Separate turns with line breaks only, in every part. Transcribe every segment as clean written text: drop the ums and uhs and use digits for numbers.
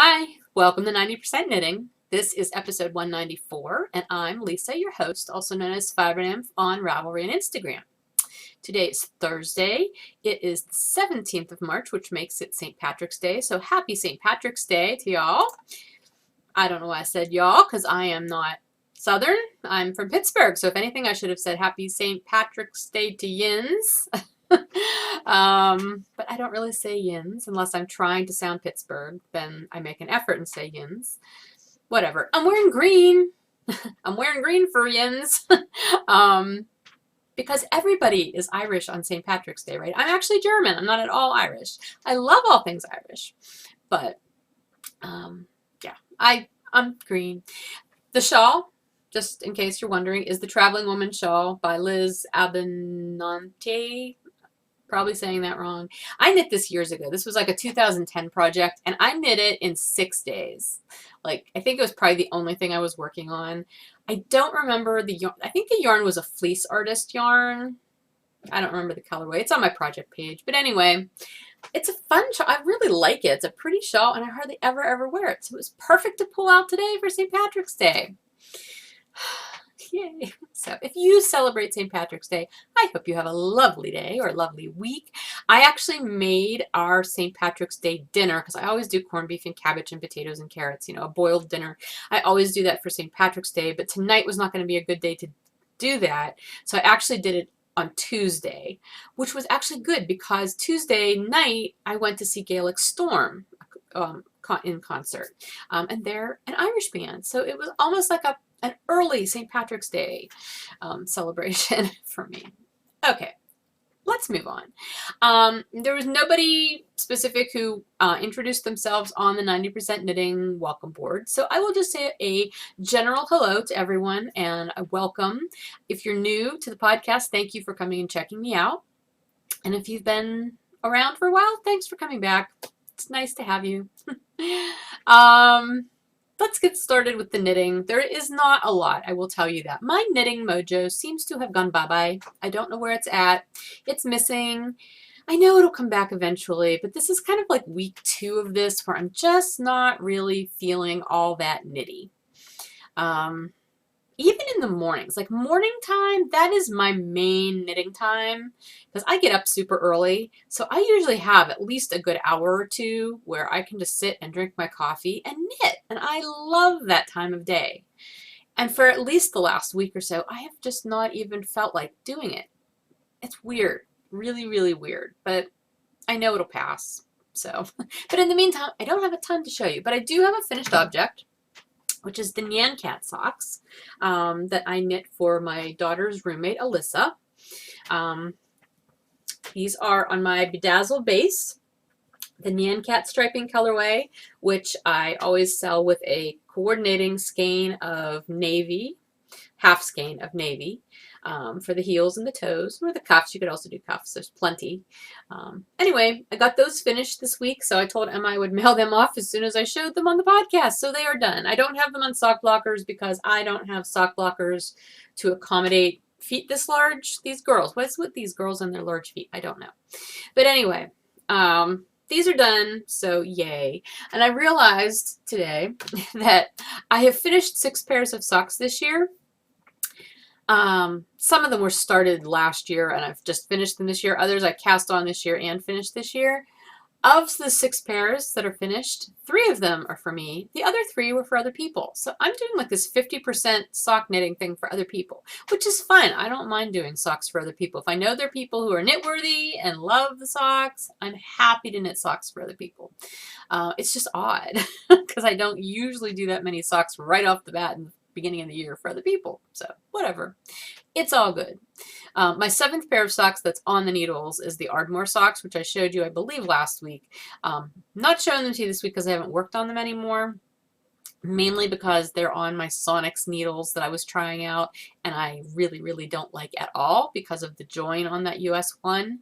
Hi, welcome to 90% Knitting. This is episode 194, and I'm Lisa, your host, also known as Fibernymph on Ravelry and Instagram. Today is Thursday. It is the 17th of March, which makes it St. Patrick's Day, so happy St. Patrick's Day to y'all. I don't know why I said y'all, because I am not Southern. I'm from Pittsburgh, so if anything, I should have said happy St. Patrick's Day to yins. But I don't really say yins unless I'm trying to sound Pittsburgh. Then I make an effort and say yins. Whatever. I'm wearing green. I'm wearing green for yins. Because everybody is Irish on St. Patrick's Day, right? I'm actually German. I'm not at all Irish. I love all things Irish. But, yeah, I'm green. The shawl, just in case you're wondering, is the Traveling Woman Shawl by Liz Abinante. Probably saying that wrong. I knit this years ago. This was like a 2010 project, and I knit it in 6 days. Like, I think it was probably the only thing I was working on. I don't remember the yarn. I think the yarn was a fleece artist yarn. I don't remember the colorway. It's on my project page. But anyway, it's a fun shawl. I really like it. It's a pretty shawl, and I hardly ever wear it. So it was perfect to pull out today for St. Patrick's Day. Yay. So if you celebrate St. Patrick's Day, I hope you have a lovely day or a lovely week. I actually made our St. Patrick's Day dinner because I always do corned beef and cabbage and potatoes and carrots, you know, a boiled dinner. I always do that for St. Patrick's Day, but tonight was not going to be a good day to do that. So I actually did it on Tuesday, which was actually good because Tuesday night I went to see Gaelic Storm in concert. And they're an Irish band. So it was almost like an early St. Patrick's Day celebration for me. Okay, let's move on. There was nobody specific who introduced themselves on the 90% Knitting welcome board. So I will just say a general hello to everyone and a welcome. If you're new to the podcast, thank you for coming and checking me out. And if you've been around for a while, thanks for coming back. It's nice to have you. Let's get started with the knitting. There is not a lot, I will tell you that. My knitting mojo seems to have gone bye-bye. I don't know where it's at. It's missing. I know it'll come back eventually, but this is kind of like week 2 of this where I'm just not really feeling all that knitty. Even in the mornings, like morning time, that is my main knitting time because I get up super early. So I usually have at least a good hour or two where I can just sit and drink my coffee and knit. And I love that time of day. And for at least the last week or so, I have just not even felt like doing it. It's weird, really weird, but I know it'll pass. So, but in the meantime, I don't have a ton to show you, but I do have a finished object, which is the Nyan Cat socks that I knit for my daughter's roommate, Alyssa. These are on my bedazzled base, the Nyan Cat striping colorway, which I always sell with a coordinating skein of navy, half skein of navy, for the heels and the toes, or the cuffs. You could also do cuffs. There's plenty. Anyway, I got those finished this week, so I told Emma I would mail them off as soon as I showed them on the podcast, so they are done. I don't have them on sock blockers because I don't have sock blockers to accommodate feet this large. These girls, what's with these girls and their large feet? I don't know. But anyway, these are done, so yay. And I realized today that I have finished 6 pairs of socks this year. Some of them were started last year and I've just finished them this year. Others I cast on this year and finished this year. Of the 6 pairs that are finished, 3 of them are for me. The other 3 were for other people. So I'm doing like this 50% sock knitting thing for other people, which is fine. I don't mind doing socks for other people. If I know they're people who are knitworthy and love the socks, I'm happy to knit socks for other people. It's just odd because I don't usually do that many socks right off the bat in the beginning of the year for other people. So whatever. It's all good. My 7th pair of socks that's on the needles is the Ardmore socks, which I showed you, I believe, last week. Not showing them to you this week because I haven't worked on them anymore, mainly because they're on my Sonics needles that I was trying out, and I really don't like at all because of the join on that US one.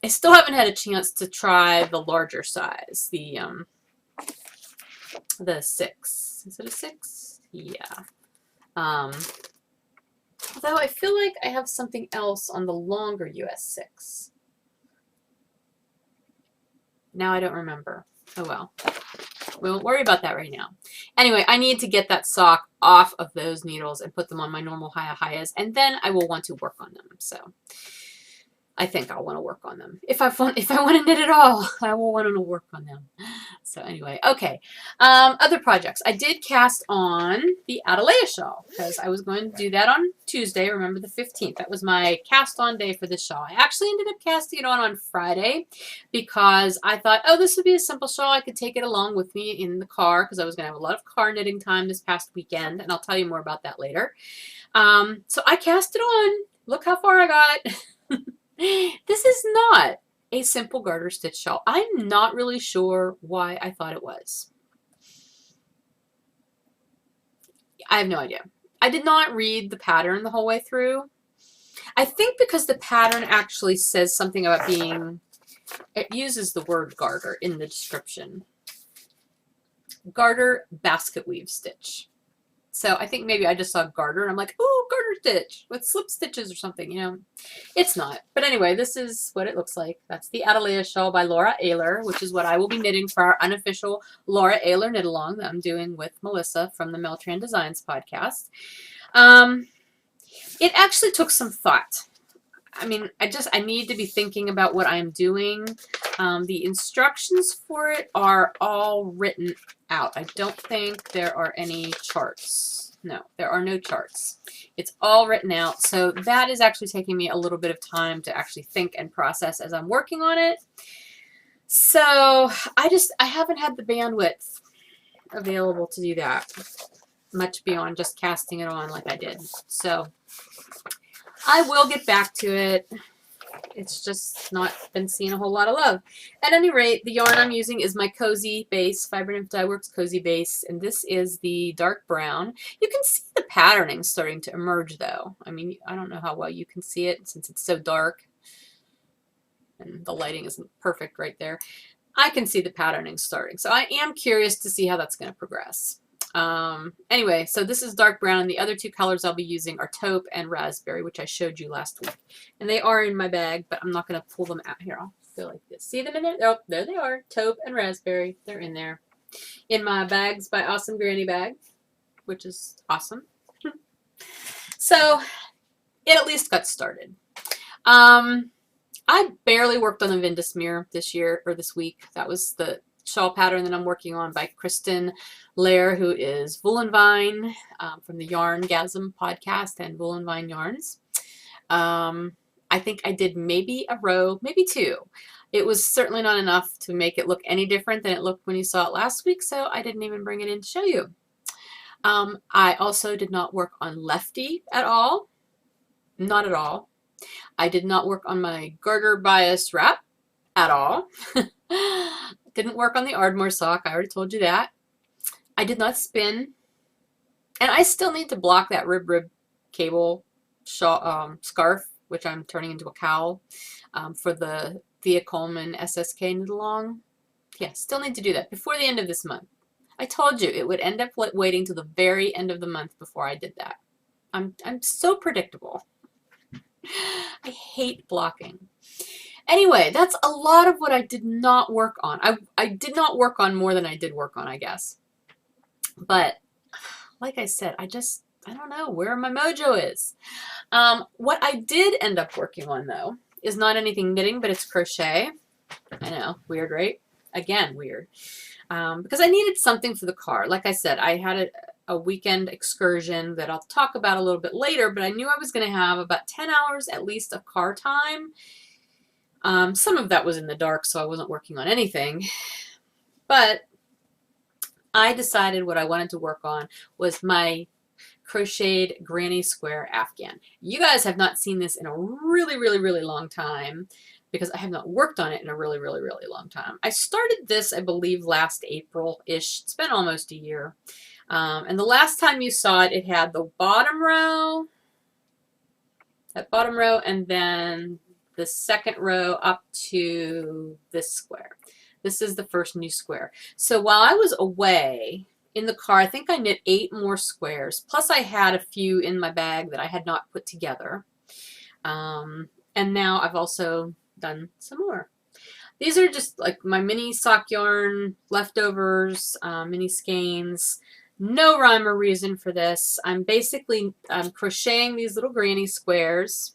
I still haven't had a chance to try the larger size, the 6. Is it a 6? Yeah. Although I feel like I have something else on the longer US 6. Now I don't remember. Oh well. We won't worry about that right now. Anyway, I need to get that sock off of those needles and put them on my normal hayas, and then I will want to work on them. So I think I'll want to work on them. If I want to knit at all, I will want to work on them. So anyway, okay. Other projects. I did cast on the Atalaya shawl because I was going to do that on Tuesday. Remember the 15th. That was my cast on day for this shawl. I actually ended up casting it on Friday because I thought, oh, this would be a simple shawl. I could take it along with me in the car because I was going to have a lot of car knitting time this past weekend, and I'll tell you more about that later. So I cast it on. Look how far I got. This is not a simple garter stitch shawl. I'm not really sure why I thought it was. I have no idea. I did not read the pattern the whole way through. I think because the pattern actually says something about being, it uses the word garter in the description. Garter basket weave stitch. So I think maybe I just saw garter and I'm like, ooh, garter stitch with slip stitches or something, you know. It's not. But anyway, this is what it looks like. That's the Atalaya shawl by Laura Ayler, which is what I will be knitting for our unofficial Laura Ayler knit along that I'm doing with Melissa from the Meltran Designs podcast. It actually took some thought. I mean, I need to be thinking about what I'm doing. The instructions for it are all written out. I don't think there are any charts. No, there are no charts. It's all written out. So that is actually taking me a little bit of time to actually think and process as I'm working on it. So I haven't had the bandwidth available to do that much beyond just casting it on like I did. So I will get back to it. It's just not been seeing a whole lot of love. At any rate, the yarn I'm using is my Cozy Base, Fiber Nymph Dye Works Cozy Base, and this is the dark brown. You can see the patterning starting to emerge, though. I mean, I don't know how well you can see it since it's so dark, and the lighting isn't perfect right there. I can see the patterning starting, so I am curious to see how that's going to progress. Anyway, so this is dark brown, and the other two colors I'll be using are taupe and raspberry, which I showed you last week. And they are in my bag, but I'm not going to pull them out here. I'll go like this. See them in there? Oh, there they are. Taupe and raspberry. They're in there. In my Bags by Awesome Granny bag, which is awesome. So it at least got started. I barely worked on the Vindasmere this year, or this week. That was the shawl pattern that I'm working on by Kristen Lair, who is Woolenvine from the Yarngasm podcast and Woolenvine Yarns. I think I did maybe a row, maybe two. It was certainly not enough to make it look any different than it looked when you saw it last week, so I didn't even bring it in to show you. I also did not work on Lefty at all. Not at all. I did not work on my garter bias wrap at all. Didn't work on the Ardmore sock. I already told you that. I did not spin. And I still need to block that rib cable scarf, which I'm turning into a cowl for the Thea Coleman SSK knit along. Yeah, still need to do that before the end of this month. I told you it would end up waiting till the very end of the month before I did that. I'm so predictable. I hate blocking. Anyway, that's a lot of what I did not work on. I did not work on more than I did work on, I guess. But like I said, I don't know where my mojo is. What I did end up working on, though, is not anything knitting, but it's crochet. I know, weird, right? Again, weird. Because I needed something for the car. Like I said, I had a weekend excursion that I'll talk about a little bit later, but I knew I was going to have about 10 hours at least of car time. Some of that was in the dark, so I wasn't working on anything. But I decided what I wanted to work on was my crocheted granny square afghan. You guys have not seen this in a really, really, really long time because I have not worked on it in a really, really, really long time. I started this, I believe, last April-ish. It's been almost a year. And the last time you saw it, it had the bottom row, that bottom row, and then the second row up to this square. This is the first new square. So while I was away in the car, I think I knit 8 more squares. Plus I had a few in my bag that I had not put together. And now I've also done some more. These are just like my mini sock yarn leftovers, mini skeins. No rhyme or reason for this. I'm basically crocheting these little granny squares.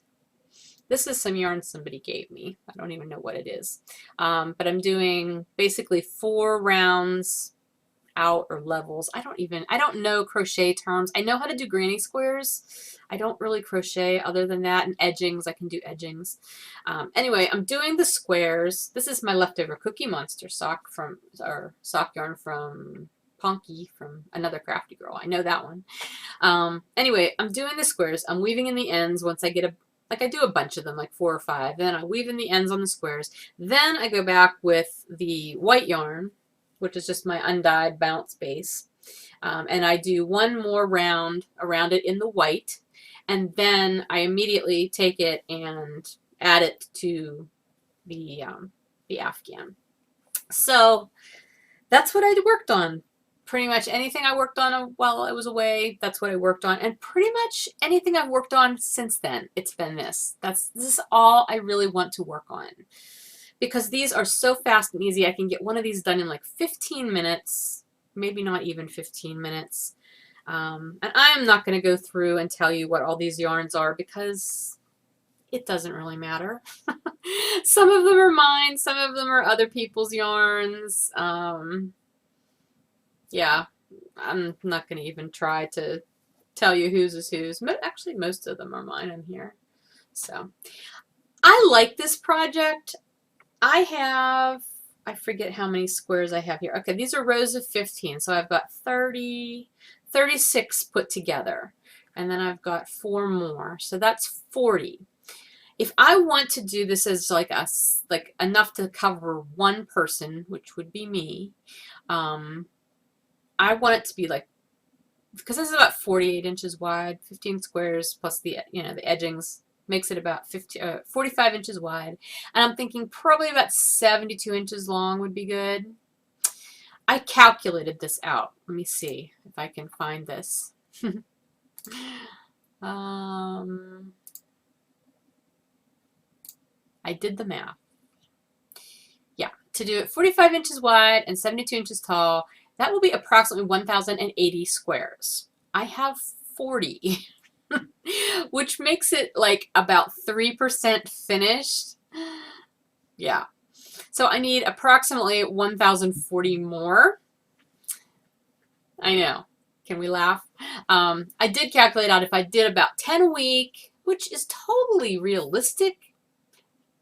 This is some yarn somebody gave me. I don't even know what it is. But I'm doing basically 4 rounds out, or levels. I don't know crochet terms. I know how to do granny squares. I don't really crochet other than that, and edgings. I can do edgings. Anyway, I'm doing the squares. This is my leftover Cookie Monster sock sock yarn from Ponky, from Another Crafty Girl. I know that one. Anyway, I'm doing the squares. I'm weaving in the ends once I get I do a bunch of them, like 4 or 5. Then I weave in the ends on the squares. Then I go back with the white yarn, which is just my undyed bounce base. And I do 1 more round around it in the white. And then I immediately take it and add it to the Afghan. So that's what I worked on. Pretty much anything I worked on while I was away, that's what I worked on. And pretty much anything I've worked on since then, it's been this. This is all I really want to work on. Because these are so fast and easy. I can get one of these done in like 15 minutes, maybe not even 15 minutes. And I'm not going to go through and tell you what all these yarns are because it doesn't really matter. Some of them are mine, some of them are other people's yarns. Yeah, I'm not going to even try to tell you whose is whose. But actually, most of them are mine in here. So I like this project. I forget how many squares I have here. Okay, these are rows of 15, so I've got 36 put together. And then I've got 4 more, so that's 40. If I want to do this as like enough to cover 1 person, which would be me, I want it to be like, because this is about 48 inches wide, 15 squares plus the the edgings makes it about 45 inches wide. And I'm thinking probably about 72 inches long would be good. I calculated this out. Let me see if I can find this. I did the math. Yeah, to do it 45 inches wide and 72 inches tall, that will be approximately 1,080 squares. I have 40, which makes it like about 3% finished. Yeah. So I need approximately 1,040 more. I know. Can we laugh? I did calculate out if I did about 10 a week, which is totally realistic.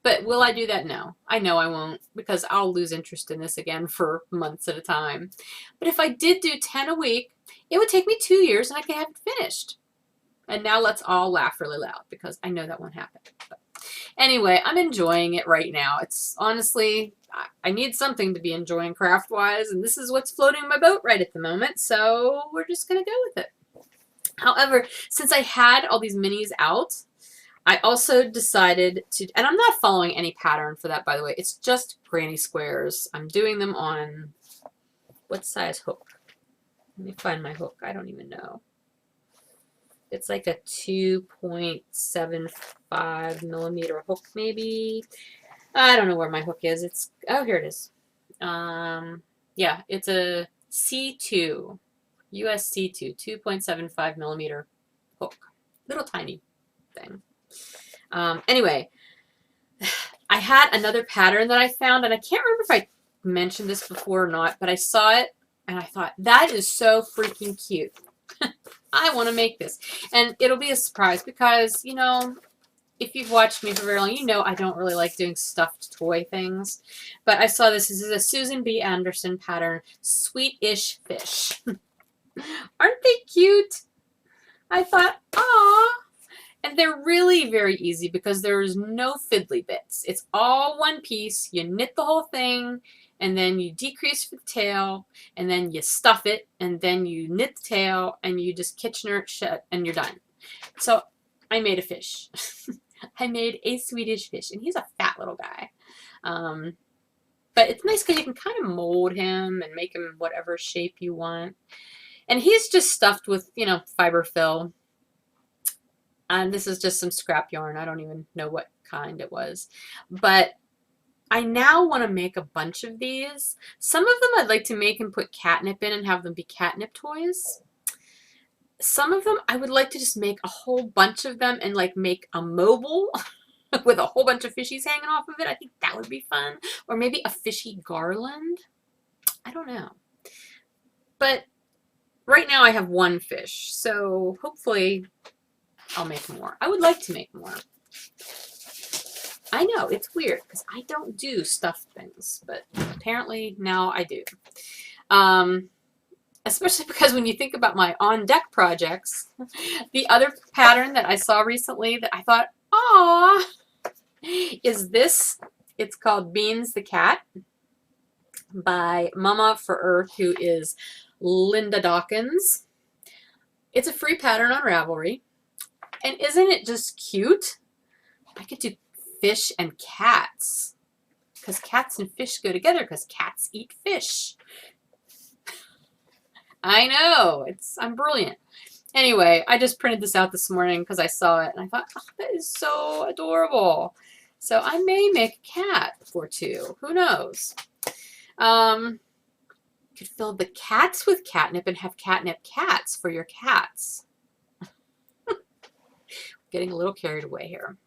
But will I do that? No. I know I won't, because I'll lose interest in this again for months at a time. But if I did do 10 a week, it would take me 2 years and I could have it finished. And now let's all laugh really loud because I know that won't happen. But anyway, I'm enjoying it right now. It's honestly, I need something to be enjoying craft-wise, and this is what's floating my boat right at the moment. So we're just going to go with it. However, since I had all these minis out, I also decided to, and I'm not following any pattern for that, by the way. It's just granny squares. I'm doing them on, what size hook? Let me find my hook. I don't even know. It's like a 2.75 millimeter hook, maybe. I don't know where my hook is. It's, oh, here it is. Yeah, it's a C2, US C2, 2.75 millimeter hook. Little tiny thing. Anyway, I had another pattern that I found, and I can't remember if I mentioned this before or not, but I saw it and I thought, that is so freaking cute. I want to make this. And it'll be a surprise because, you know, if you've watched me for very long, you know I don't really like doing stuffed toy things. But I saw this. This is a Susan B. Anderson pattern, Sweet-ish Fish. Aren't they cute? I thought, aw. And they're really very easy because there's no fiddly bits. It's all one piece. You knit the whole thing, and then you decrease for the tail, and then you stuff it, and then you knit the tail, and you just Kitchener it shut, and you're done. So I made a fish. I made a Swedish fish, and he's a fat little guy. But it's nice because you can kind of mold him and make him whatever shape you want. And he's just stuffed with, you know, fiber fill. And this is just some scrap yarn. I don't even know what kind it was. But I now want to make a bunch of these. Some of them I'd like to make and put catnip in and have them be catnip toys. Some of them I would like to just make a whole bunch of them and like make a mobile with a whole bunch of fishies hanging off of it. I think that would be fun. Or maybe a fishy garland. I don't know. But right now I have one fish, so hopefully I'll make more. I would like to make more. I know, it's weird because I don't do stuffed things, but apparently now I do. Especially because when you think about my on-deck projects, the other pattern that I saw recently that I thought, aw, is this. It's called Beans the Cat by Mama for Earth, who is Linda Dawkins. It's a free pattern on Ravelry. And isn't it just cute? I could do fish and cats because cats and fish go together because cats eat fish. I know, I'm brilliant. Anyway, I just printed this out this morning because I saw it and I thought, oh, that is so adorable. So I may make a cat or two. Who knows? Could fill the cats with catnip and have catnip cats for your cats. Getting a little carried away here.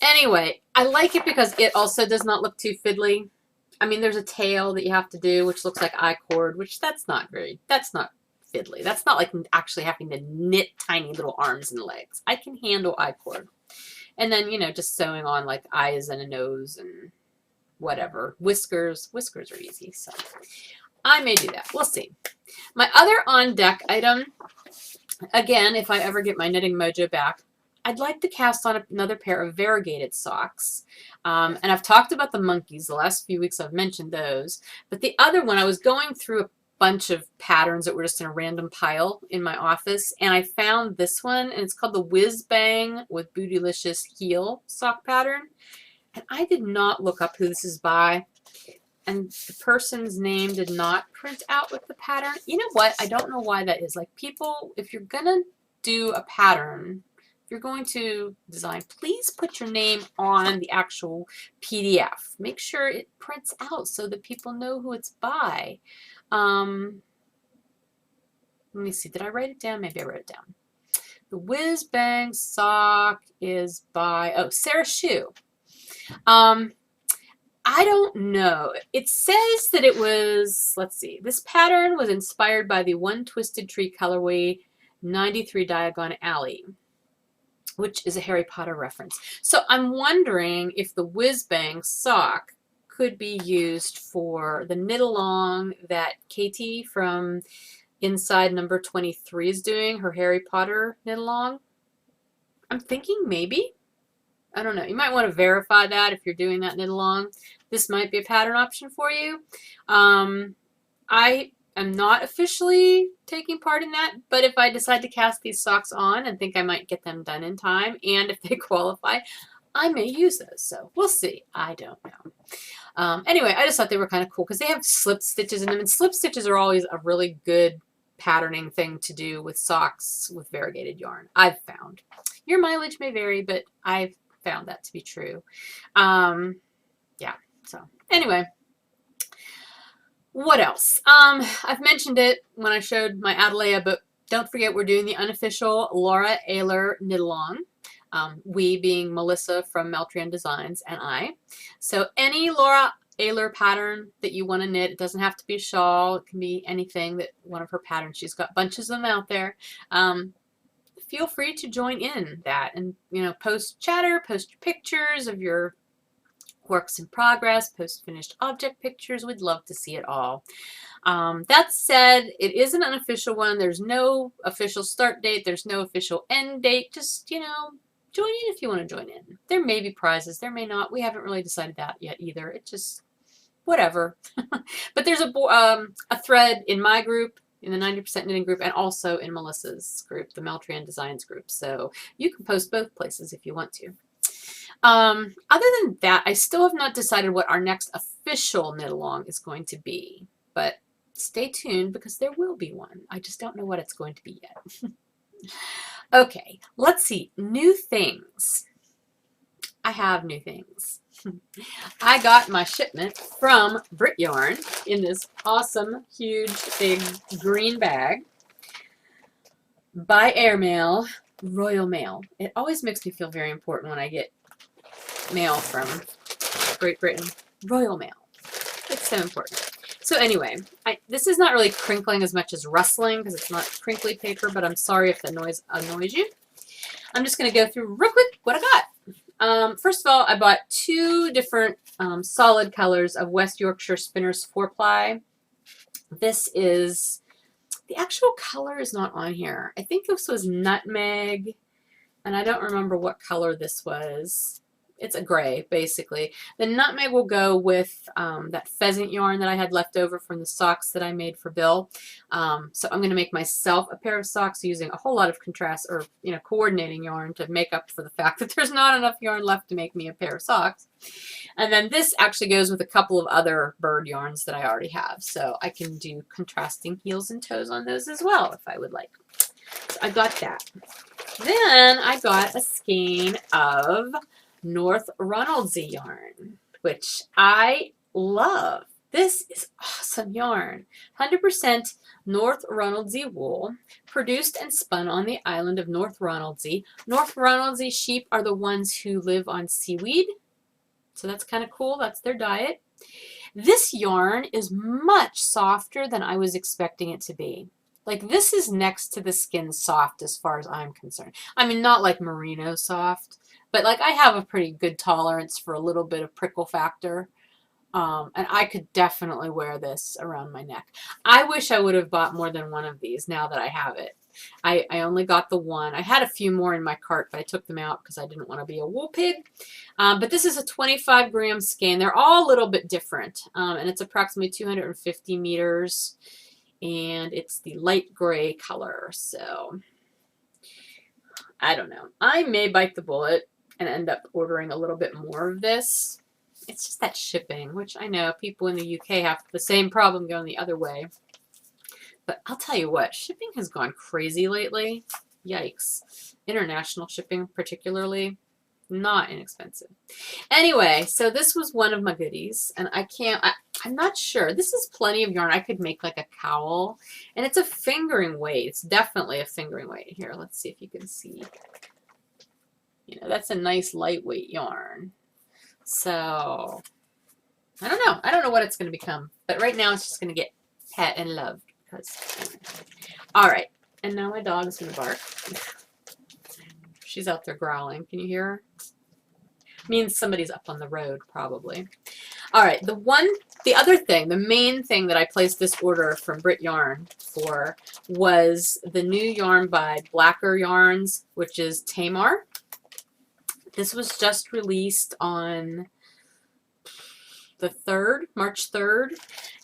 Anyway, I like it because it also does not look too fiddly. I mean, there's a tail that you have to do, which looks like I-cord, which that's not fiddly. That's not like actually having to knit tiny little arms and legs. I can handle I-cord. And then, you know, just sewing on like eyes and a nose and whatever. Whiskers. Whiskers are easy, so I may do that. We'll see. My other on-deck item, again, if I ever get my knitting mojo back, I'd like to cast on another pair of variegated socks. And I've talked about the monkeys. The last few weeks I've mentioned those. But the other one, I was going through a bunch of patterns that were just in a random pile in my office. And I found this one, and it's called the Whiz Bang with Bootylicious Heel sock pattern. And I did not look up who this is by. And the person's name did not print out with the pattern. You know what? I don't know why that is. Like, people, if you're going to do a pattern, if you're going to design, please put your name on the actual PDF. Make sure it prints out so that people know who it's by. Let me see. Did I write it down? Maybe I wrote it down. The Whiz Bang sock is by, oh, Sarah Shu. I don't know. It says that it was, let's see, this pattern was inspired by the One Twisted Tree colorway 93 Diagon Alley, which is a Harry Potter reference. So I'm wondering if the Whiz Bang sock could be used for the knit along that Katie from Inside Number 23 is doing, her Harry Potter knit along. I'm thinking maybe. I don't know. You might want to verify that if you're doing that knit along. This might be a pattern option for you. I am not officially taking part in that, but if I decide to cast these socks on and think I might get them done in time, and if they qualify, I may use those. So we'll see. I don't know. Anyway, I just thought they were kind of cool because they have slip stitches in them, and slip stitches are always a really good patterning thing to do with socks with variegated yarn, I've found. Your mileage may vary, but I've found that to be true. Yeah, so anyway, what else? I've mentioned it when I showed my Adelea, but don't forget we're doing the unofficial Laura Ayler knit along. We being Melissa from Meltrian Designs and I. So any Laura Ayler pattern that you want to knit, it doesn't have to be a shawl, it can be anything that one of her patterns. She's got bunches of them out there. Feel free to join in that and, you know, post chatter, post pictures of your works in progress, post finished object pictures. We'd love to see it all. That said, it is an unofficial one. There's no official start date. There's no official end date. Just, you know, join in if you want to join in. There may be prizes. There may not. We haven't really decided that yet either. It just, whatever. But there's a thread in my group, in the 90% Knitting group, and also in Melissa's group, the Meltrian Designs group. So you can post both places if you want to. Other than that, I still have not decided what our next official knit along is going to be, but stay tuned because there will be one. I just don't know what it's going to be yet. Okay, let's see. New things. I have new things. I got my shipment from Brit Yarn in this awesome, huge, big green bag by airmail, Royal Mail. It always makes me feel very important when I get mail from Great Britain. Royal Mail. It's so important. So anyway, this is not really crinkling as much as rustling because it's not crinkly paper, but I'm sorry if the noise annoys you. I'm just going to go through real quick what I got. First of all, I bought 2 different solid colors of West Yorkshire Spinners 4-ply. This is, the actual color is not on here. I think this was nutmeg, and I don't remember what color this was. It's a gray, basically. The nutmeg will go with that pheasant yarn that I had left over from the socks that I made for Bill. So I'm going to make myself a pair of socks using a whole lot of contrast, or coordinating yarn to make up for the fact that there's not enough yarn left to make me a pair of socks. And then this actually goes with a couple of other bird yarns that I already have. So I can do contrasting heels and toes on those as well if I would like. So I got that. Then I got a skein of North Ronaldsay yarn, which I love. This is awesome yarn. 100% North Ronaldsay wool, produced and spun on the island of North Ronaldsay. North Ronaldsay sheep are the ones who live on seaweed, so that's kind of cool. That's their diet. This yarn is much softer than I was expecting it to be. Like, this is next to the skin soft as far as I'm concerned. I mean, not like merino soft, but like I have a pretty good tolerance for a little bit of prickle factor. And I could definitely wear this around my neck. I wish I would have bought more than one of these now that I have it. I only got the one. I had a few more in my cart, but I took them out because I didn't want to be a wool pig. But this is a 25-gram skein. They're all a little bit different. And it's approximately 250 meters. And it's the light gray color. So I don't know. I may bite the bullet and end up ordering a little bit more of this. It's just that shipping, which I know people in the UK have the same problem going the other way. But I'll tell you what, shipping has gone crazy lately. Yikes. International shipping particularly, not inexpensive. Anyway, so this was one of my goodies, and I'm not sure. This is plenty of yarn. I could make like a cowl, and it's a fingering weight. It's definitely a fingering weight. Here, let's see if you can see. That's a nice lightweight yarn. So, I don't know. I don't know what it's going to become. But right now, it's just going to get pet and loved. All right. And now my dog's going to bark. She's out there growling. Can you hear her? Means somebody's up on the road, probably. All right. The other thing, the main thing that I placed this order from Brit Yarn for was the new yarn by Blacker Yarns, which is Tamar. This was just released on the 3rd, March 3rd.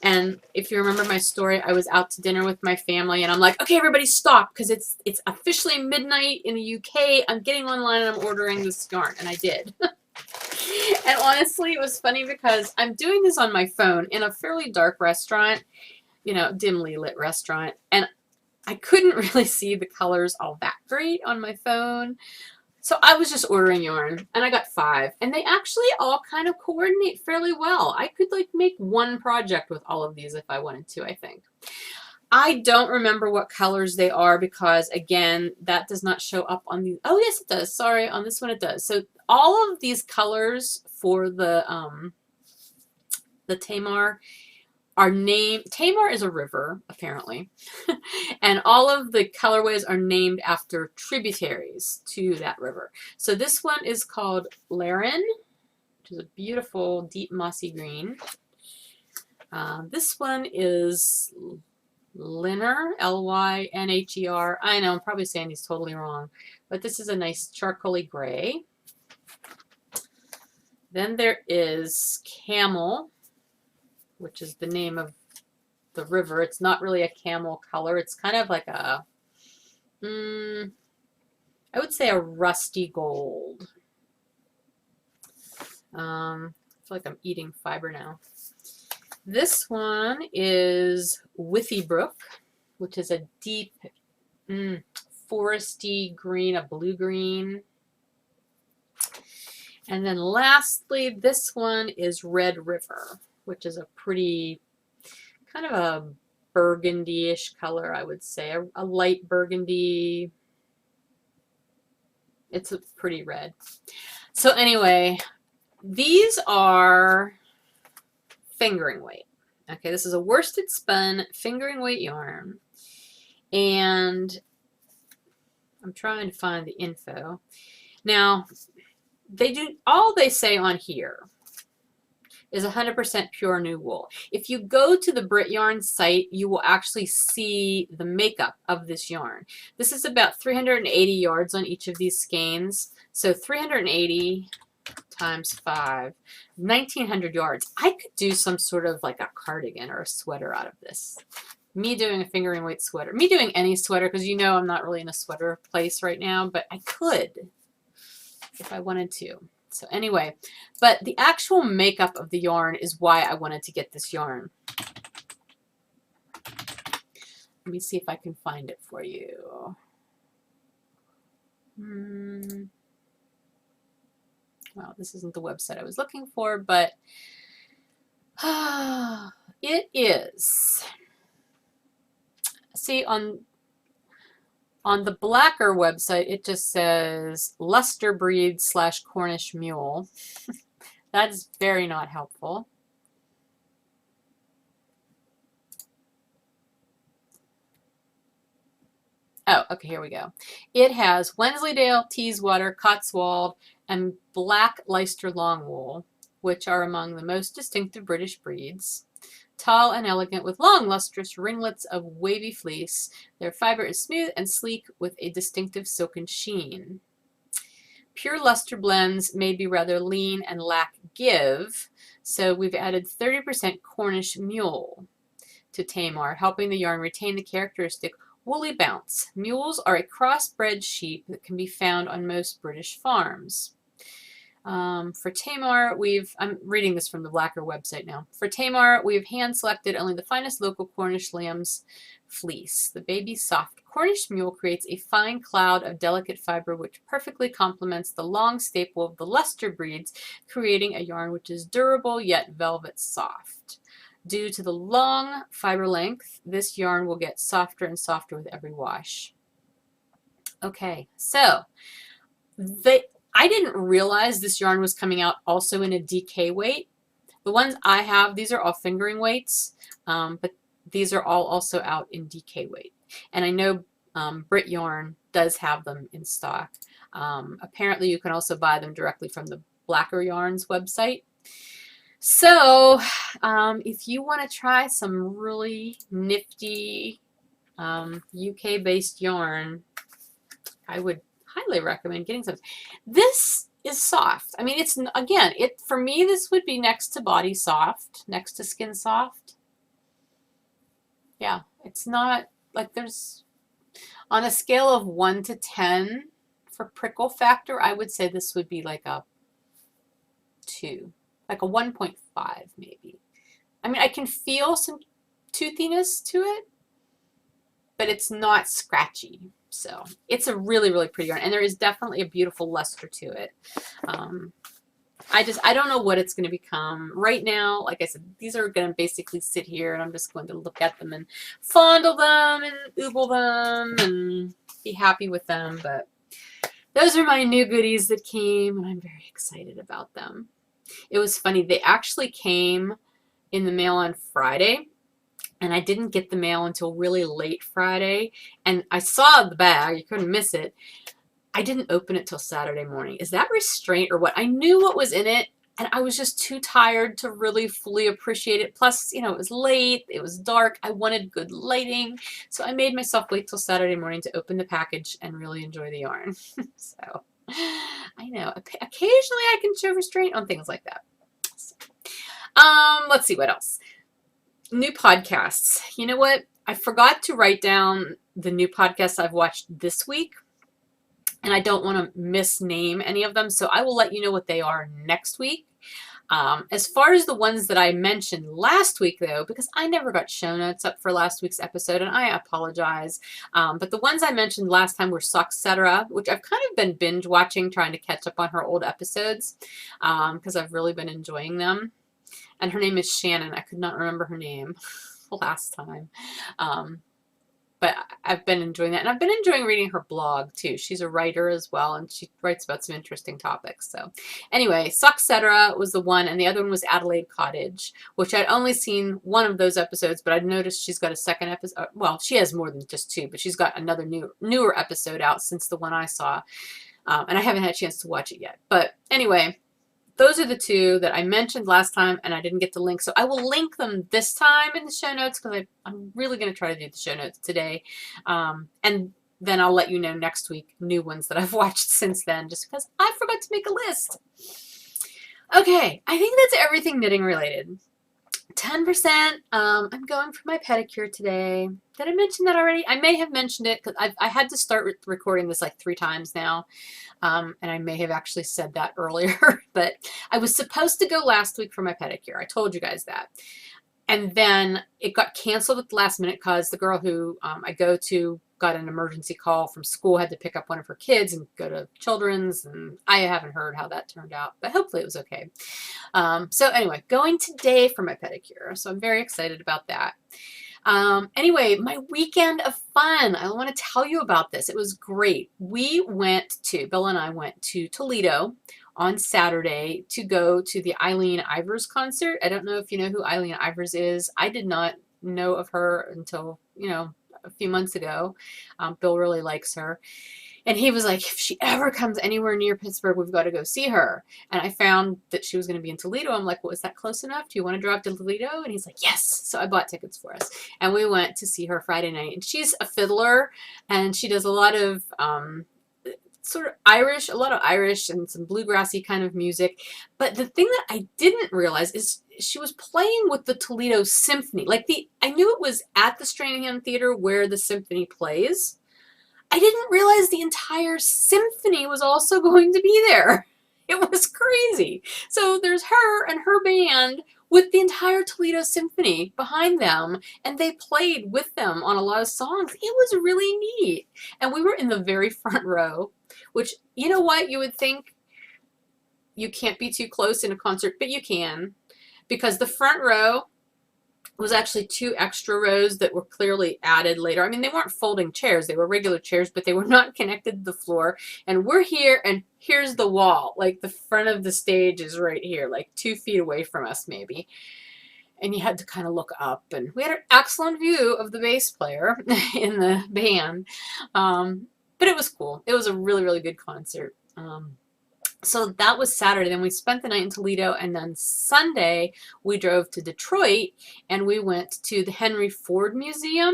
And if you remember my story, I was out to dinner with my family and I'm like, okay, everybody stop because it's officially midnight in the UK. I'm getting online and I'm ordering this yarn. And I did. And honestly, it was funny because I'm doing this on my phone in a fairly dark restaurant, dimly lit restaurant. And I couldn't really see the colors all that great on my phone. So I was just ordering yarn, and I got 5. And they actually all kind of coordinate fairly well. I could, make one project with all of these if I wanted to, I think. I don't remember what colors they are because, again, that does not show up on the... Oh, yes, it does. Sorry, on this one it does. So all of these colors for the Tamar are named... Tamar is a river, apparently. And all of the colorways are named after tributaries to that river. So this one is called Laren, which is a beautiful deep mossy green. This one is Lynher, L-Y-N-H-E-R. I know, I'm probably saying these totally wrong. But this is a nice charcoaly gray. Then there is Camel, which is the name of the river. It's not really a camel color. It's kind of like a, I would say a rusty gold. I feel like I'm eating fiber now. This one is Withybrook, which is a deep foresty green, a blue green. And then lastly, this one is Red River, which is a pretty kind of a burgundy-ish color, I would say. A light burgundy. It's a pretty red. So anyway, these are fingering weight. Okay, this is a worsted spun fingering weight yarn. And I'm trying to find the info. Now, all they say on here is 100% pure new wool. If you go to the Brit Yarn site, you will actually see the makeup of this yarn. This is about 380 yards on each of these skeins. So 380 times 5, 1900 yards. I could do some sort of like a cardigan or a sweater out of this. Me doing a fingering weight sweater. Me doing any sweater, because you know I'm not really in a sweater place right now, but I could if I wanted to. So anyway, but the actual makeup of the yarn is why I wanted to get this yarn. Let me see if I can find it for you. Well, this isn't the website I was looking for, but it is. See, on the Blacker website, it just says Luster Breed / Cornish Mule. That is very not helpful. Oh, okay, here we go. It has Wensleydale, Teeswater, Cotswold, and Black Leicester Longwool, which are among the most distinctive British breeds. Tall and elegant with long lustrous ringlets of wavy fleece. Their fiber is smooth and sleek with a distinctive silken sheen. Pure luster blends may be rather lean and lack give, so we've added 30% Cornish Mule to Tamar, helping the yarn retain the characteristic woolly bounce. Mules are a crossbred sheep that can be found on most British farms. For Tamar, I'm reading this from the Blacker website now. For Tamar, we've hand-selected only the finest local Cornish lamb's fleece. The baby soft Cornish mule creates a fine cloud of delicate fiber which perfectly complements the long staple of the Leicester breeds, creating a yarn which is durable yet velvet soft. Due to the long fiber length, this yarn will get softer and softer with every wash. Okay, so I didn't realize this yarn was coming out also in a DK weight. The ones I have, these are all fingering weights, but these are all also out in DK weight. And I know Brit Yarn does have them in stock. Apparently you can also buy them directly from the Blacker Yarns website. So if you want to try some really nifty UK-based yarn, I would highly recommend getting some. This is soft. I mean, it's, again, for me, this would be next to Body Soft, next to Skin Soft. Yeah, it's not like there's, on a scale of 1 to 10 for prickle factor, I would say this would be like a 2, like a 1.5 maybe. I mean, I can feel some toothiness to it, but it's not scratchy. So it's a really, really pretty yarn. And there is definitely a beautiful luster to it. I don't know what it's going to become. Right now, like I said, these are going to basically sit here and I'm just going to look at them and fondle them and oogle them and be happy with them. But those are my new goodies that came and I'm very excited about them. It was funny. They actually came in the mail on Friday. And I didn't get the mail until really late Friday. And I saw the bag. You couldn't miss it. I didn't open it till Saturday morning. Is that restraint or what? I knew what was in it. And I was just too tired to really fully appreciate it. Plus, you know, it was late. It was dark. I wanted good lighting. So I made myself wait till Saturday morning to open the package and really enjoy the yarn. So, I know. Occasionally I can show restraint on things like that. So, let's see what else. New podcasts. You know what? I forgot to write down the new podcasts I've watched this week, and I don't want to misname any of them, so I will let you know what they are next week. As far as the ones that I mentioned last week, though, because I never got show notes up for last week's episode, and I apologize, but the ones I mentioned last time were Socksetera, which I've kind of been binge watching, trying to catch up on her old episodes, because I've really been enjoying them. And her name is Shannon. I could not remember her name last time. But I've been enjoying that. And I've been enjoying reading her blog, too. She's a writer as well, and she writes about some interesting topics. So anyway, Socksetera was the one, and the other one was Adelaide Cottage, which I'd only seen one of those episodes, but I'd noticed she's got a second episode. Well, she has more than just two, but she's got another newer episode out since the one I saw. And I haven't had a chance to watch it yet. But anyway, those are the two that I mentioned last time, and I didn't get the link. So I will link them this time in the show notes, because I'm really going to try to do the show notes today. And then I'll let you know next week new ones that I've watched since then, just because I forgot to make a list. Okay, I think that's everything knitting related. 10%, I'm going for my pedicure today. Did I mention that already? I may have mentioned it, because I had to start recording this like 3 times now. And I may have actually said that earlier, but I was supposed to go last week for my pedicure. I told you guys that. And then it got canceled at the last minute because the girl who I go to got an emergency call from school, had to pick up one of her kids and go to children's, and I haven't heard how that turned out, but hopefully it was okay. So anyway, going today for my pedicure, so I'm very excited about that. Anyway, my weekend of fun. I want to tell you about this. It was great. Bill and I went to Toledo on Saturday to go to the Eileen Ivers concert. I don't know if you know who Eileen Ivers is. I did not know of her until, a few months ago. Bill really likes her. And he was like, if she ever comes anywhere near Pittsburgh, we've got to go see her. And I found that she was going to be in Toledo. I'm like, well, is that close enough? Do you want to drive to Toledo? And he's like, yes. So I bought tickets for us. And we went to see her Friday night. And she's a fiddler, and she does a lot of sort of Irish, a lot of Irish and some bluegrassy kind of music. But the thing that I didn't realize is she was playing with the Toledo Symphony. I knew it was at the Stranahan Theater where the symphony plays. I didn't realize the entire symphony was also going to be there. It was crazy. So there's her and her band with the entire Toledo Symphony behind them, and they played with them on a lot of songs. It was really neat. And we were in the very front row, which, you know what, you would think you can't be too close in a concert, but you can, because the front row was actually 2 extra rows that were clearly added later. I mean, they weren't folding chairs. They were regular chairs, but they were not connected to the floor. And we're here, and here's the wall. Like, the front of the stage is right here, like 2 feet away from us, maybe. And you had to kind of look up. And we had an excellent view of the bass player in the band. But it was cool. It was a really, really good concert. So that was Saturday. Then we spent the night in Toledo, and then Sunday we drove to Detroit, and we went to the Henry Ford Museum.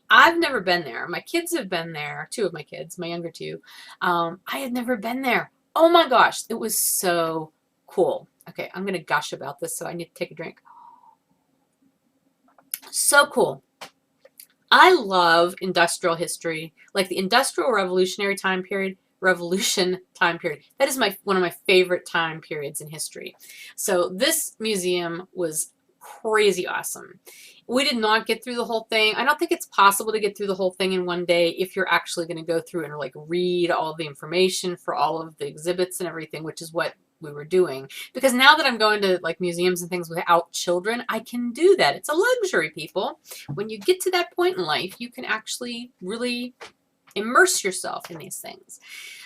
I've never been there. My kids have been there. 2 of my kids, my younger 2. I had never been there. Oh my gosh, it was so cool. Okay, I'm going to gush about this, so I need to take a drink. So cool. I love industrial history, like the Industrial Revolutionary time period. Revolution time period. That is one of my favorite time periods in history. So this museum was crazy awesome. We did not get through the whole thing. I don't think it's possible to get through the whole thing in one day if you're actually going to go through and like read all the information for all of the exhibits and everything, which is what we were doing. Because now that I'm going to like museums and things without children, I can do that. It's a luxury, people. When you get to that point in life, you can actually really immerse yourself in these things.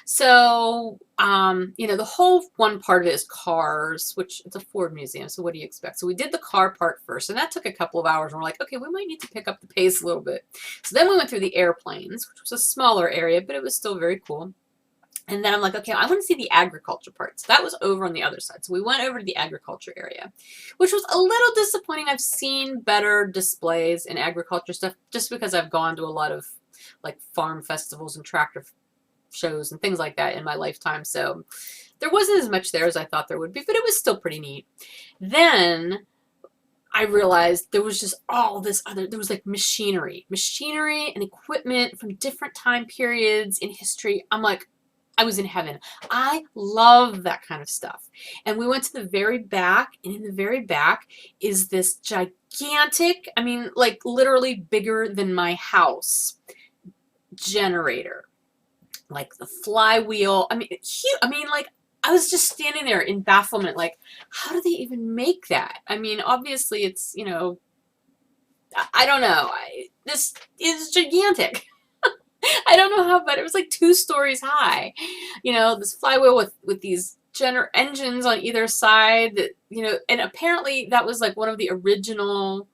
So, the whole one part of it is cars, which it's a Ford museum. So what do you expect? So we did the car part first, and that took a couple of hours. And we're like, okay, we might need to pick up the pace a little bit. So then we went through the airplanes, which was a smaller area, but it was still very cool. And then I'm like, okay, I want to see the agriculture part. So that was over on the other side. So we went over to the agriculture area, which was a little disappointing. I've seen better displays in agriculture stuff just because I've gone to a lot of like farm festivals and tractor shows and things like that in my lifetime. So there wasn't as much there as I thought there would be, but it was still pretty neat. Then I realized there was just all this there was like machinery and equipment from different time periods in history. I'm like, I was in heaven. I love that kind of stuff. And we went to the very back, and in the very back is this gigantic, I mean, like literally bigger than my house generator. Like the flywheel. I mean, huge. I mean, like, I was just standing there in bafflement, like, how do they even make that? I mean, obviously it's, you know, I don't know. This is gigantic. I don't know how, but it was like 2 stories high. You know, this flywheel with these engines on either side that, you know, and apparently that was like one of the original,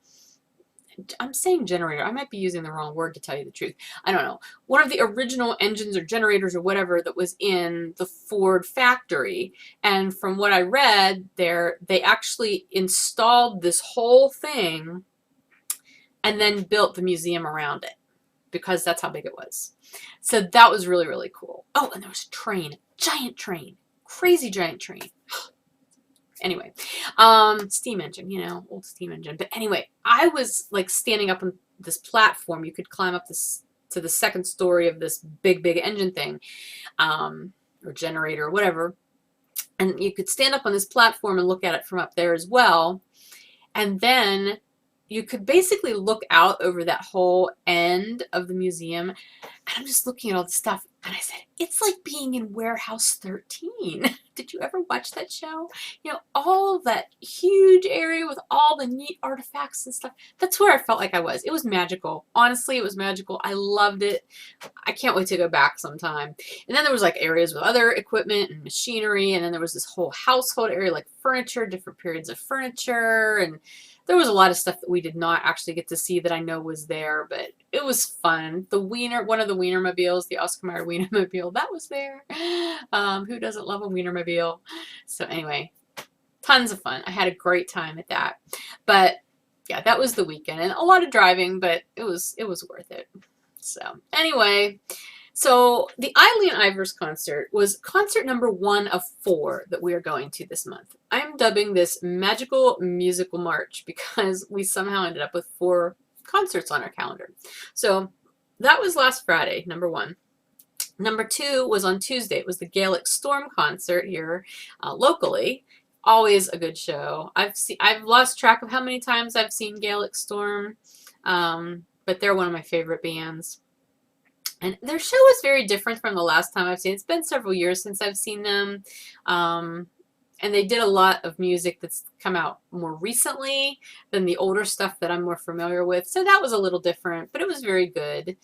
I'm saying generator. I might be using the wrong word to tell you the truth. I don't know. One of the original engines or generators or whatever that was in the Ford factory. And from what I read there, they actually installed this whole thing and then built the museum around it because that's how big it was. So that was really, really cool. Oh, and there was a train, giant train, crazy giant train. Anyway, steam engine, you know, old steam engine. But anyway, I was like standing up on this platform. You could climb up this to the 2nd story of this big engine thing, or generator or whatever. And you could stand up on this platform and look at it from up there as well. And then you could basically look out over that whole end of the museum. And I'm just looking at all the stuff. And I said, it's like being in Warehouse 13. Did you ever watch that show? You know, all that huge area with all the neat artifacts and stuff. That's where I felt like I was. It was magical. Honestly, it was magical. I loved it. I can't wait to go back sometime. And then there was like areas with other equipment and machinery. And then there was this whole household area, like furniture, different periods of furniture. And there was a lot of stuff that we did not actually get to see that I know was there, but it was fun. The one of the Wienermobiles, the Oscar Mayer Wienermobile, that was there. Who doesn't love a Wienermobile? So anyway, tons of fun. I had a great time at that. But yeah, that was the weekend, and a lot of driving, but it was worth it. So anyway, so the Eileen Ivers concert was concert number 1 of 4 that we are going to this month. I'm dubbing this Magical Musical March because we somehow ended up with 4 concerts on our calendar. So that was last Friday, number 1. Number 2 was on Tuesday. It was the Gaelic Storm concert here locally. Always a good show. I've lost track of how many times I've seen Gaelic Storm, but they're one of my favorite bands. And their show was very different from the last time I've seen it. It's been several years since I've seen them. And they did a lot of music that's come out more recently than the older stuff that I'm more familiar with. So that was a little different, but it was very good.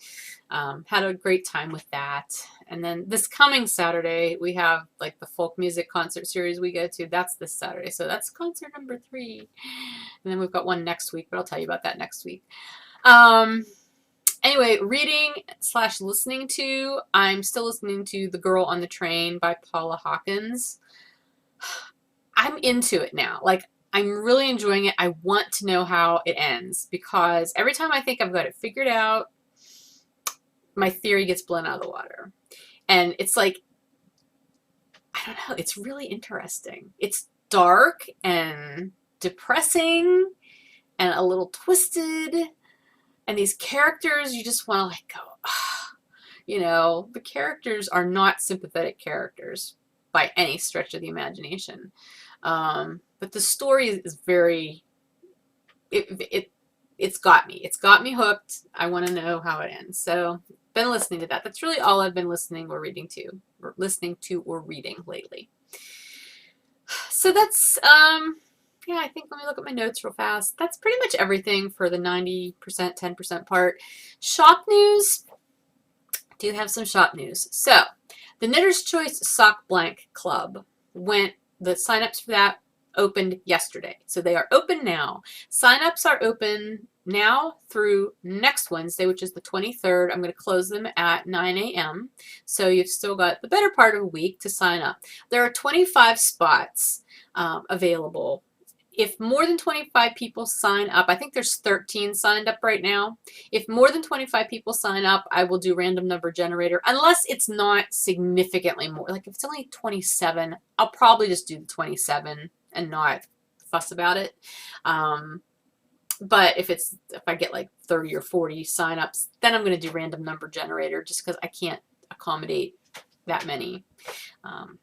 Had a great time with that. And then this coming Saturday, we have like the folk music concert series we go to. That's this Saturday. So that's concert number 3. And then we've got one next week, but I'll tell you about that next week. Anyway, reading / listening to, I'm still listening to The Girl on the Train by Paula Hawkins. I'm into it now. Like, I'm really enjoying it. I want to know how it ends because every time I think I've got it figured out, my theory gets blown out of the water. And it's like, I don't know, it's really interesting. It's dark and depressing and a little twisted. And these characters, you just want to like go, oh. You know, the characters are not sympathetic characters by any stretch of the imagination. But the story is very, it's got me. It's got me hooked. I want to know how it ends. So been listening to that. That's really all I've been listening or reading lately. So that's, yeah, I think, let me look at my notes real fast. That's pretty much everything for the 90%, 10% part. Shop news. Do have some shop news. So, the Knitter's Choice Sock Blank Club the signups for that opened yesterday. So they are open now. Signups are open now through next Wednesday, which is the 23rd. I'm going to close them at 9 a.m. So you've still got the better part of a week to sign up. There are 25 spots available. If more than 25 people sign up, I think there's 13 signed up right now. If more than 25 people sign up, I will do random number generator, unless it's not significantly more. Like if it's only 27, I'll probably just do the 27 and not fuss about it. But if I get like 30 or 40 signups, then I'm going to do random number generator just because I can't accommodate that many.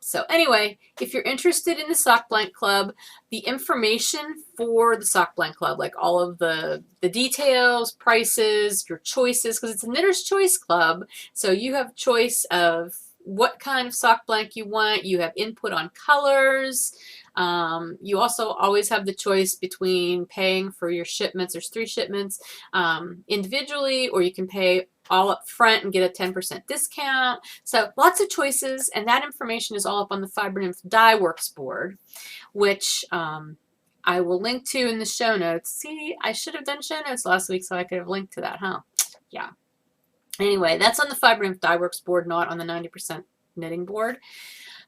So anyway, if you're interested in the Sock Blank Club, the information for the Sock Blank Club, like all of the details, prices, your choices, because it's a Knitter's Choice Club, so you have choice of what kind of sock blank you want. You have input on colors. You also always have the choice between paying for your shipments. There's 3 shipments individually, or you can pay all up front and get a 10% discount. So lots of choices, and that information is all up on the Fiber Nymph Dye Works board, which I will link to in the show notes. See, I should have done show notes last week so I could have linked to that, huh? Yeah. Anyway, that's on the Fiber Nymph Dye Works board, not on the 90% knitting board.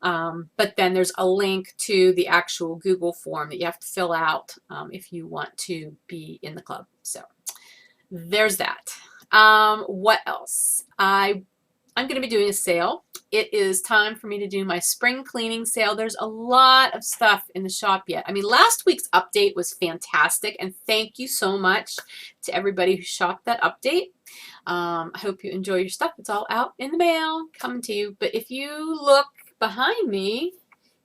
But then there's a link to the actual Google form that you have to fill out if you want to be in the club. So there's that. What else? I'm going to be doing a sale. It is time for me to do my spring cleaning sale. There's a lot of stuff in the shop yet. I mean, last week's update was fantastic, and thank you so much to everybody who shopped that update. I hope you enjoy your stuff. It's all out in the mail, coming to you. But if you look behind me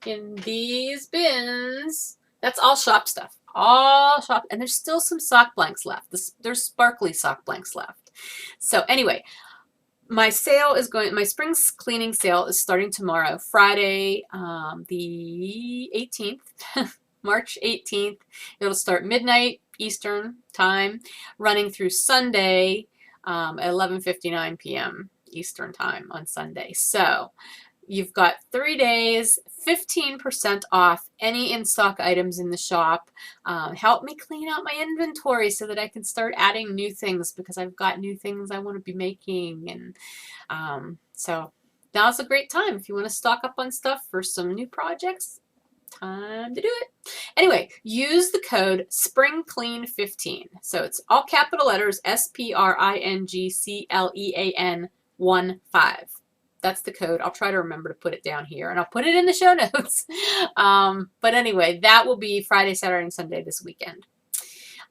in these bins, that's all shop stuff. All shop, and there's still some sock blanks left. There's sparkly sock blanks left. So anyway, my sale is my spring cleaning sale is starting tomorrow, Friday, the 18th, March 18th. It'll start midnight Eastern time, running through Sunday at 11:59 p.m. Eastern time on Sunday. So you've got 3 days, 15% off any in-stock items in the shop. Help me clean out my inventory so that I can start adding new things, because I've got new things I want to be making. And so now's a great time. If you want to stock up on stuff for some new projects, time to do it. Anyway, use the code SPRINGCLEAN15. So it's all capital letters, SPRINGCLEAN 15. That's the code. I'll try to remember to put it down here, and I'll put it in the show notes. But anyway, that will be Friday, Saturday, and Sunday this weekend.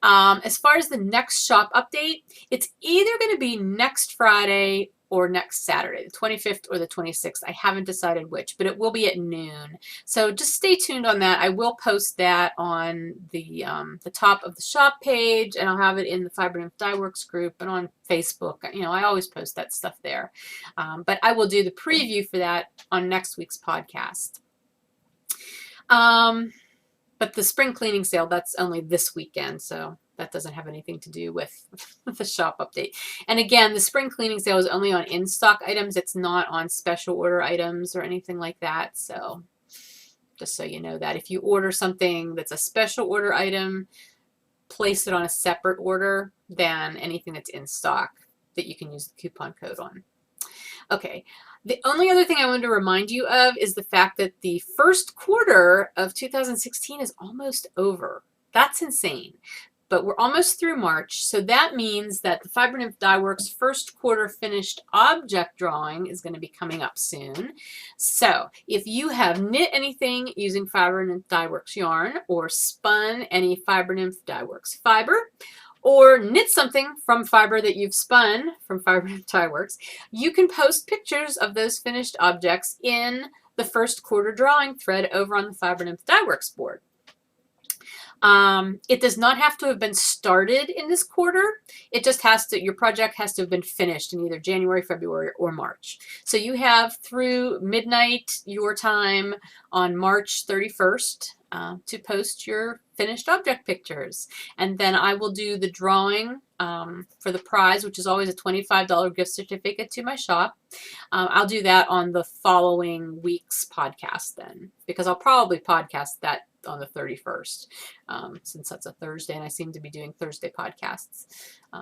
As far as the next shop update, it's either going to be next Friday or next Saturday, the 25th or the 26th. I haven't decided which, but it will be at noon. So just stay tuned on that. I will post that on the top of the shop page, and I'll have it in the Fiber Nymph Dye Works group and on Facebook. You know, I always post that stuff there. But I will do the preview for that on next week's podcast. But the spring cleaning sale, that's only this weekend, so that doesn't have anything to do with the shop update. And again, the spring cleaning sale is only on in-stock items. It's not on special order items or anything like that. So just so you know that. If you order something that's a special order item, place it on a separate order than anything that's in stock that you can use the coupon code on. Okay, the only other thing I wanted to remind you of is the fact that the first quarter of 2016 is almost over. That's insane. But we're almost through March, so that means that the Fiber Nymph Dye Works first quarter finished object drawing is going to be coming up soon. So if you have knit anything using Fiber Nymph Dye Works yarn, or spun any Fiber Nymph Dye Works fiber, or knit something from fiber that you've spun from Fiber Nymph Dye Works, you can post pictures of those finished objects in the first quarter drawing thread over on the Fiber Nymph Dye Works board. It does not have to have been started in this quarter. It just has to, your project has to have been finished in either January, February, or March. So you have through midnight your time on March 31st to post your finished object pictures. And then I will do the drawing for the prize, which is always a $25 gift certificate to my shop. I'll do that on the following week's podcast then, because I'll probably podcast that on the 31st, since that's a Thursday and I seem to be doing Thursday podcasts.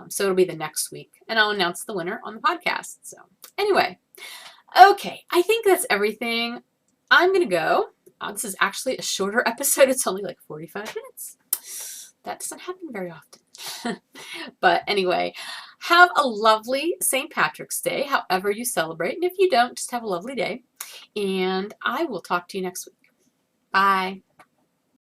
So it'll be the next week, and I'll announce the winner on the podcast. So anyway, okay, I think that's everything. I'm going to go. This is actually a shorter episode. It's only like 45 minutes. That doesn't happen very often. But anyway, have a lovely St. Patrick's Day, however you celebrate. And if you don't, just have a lovely day. And I will talk to you next week. Bye.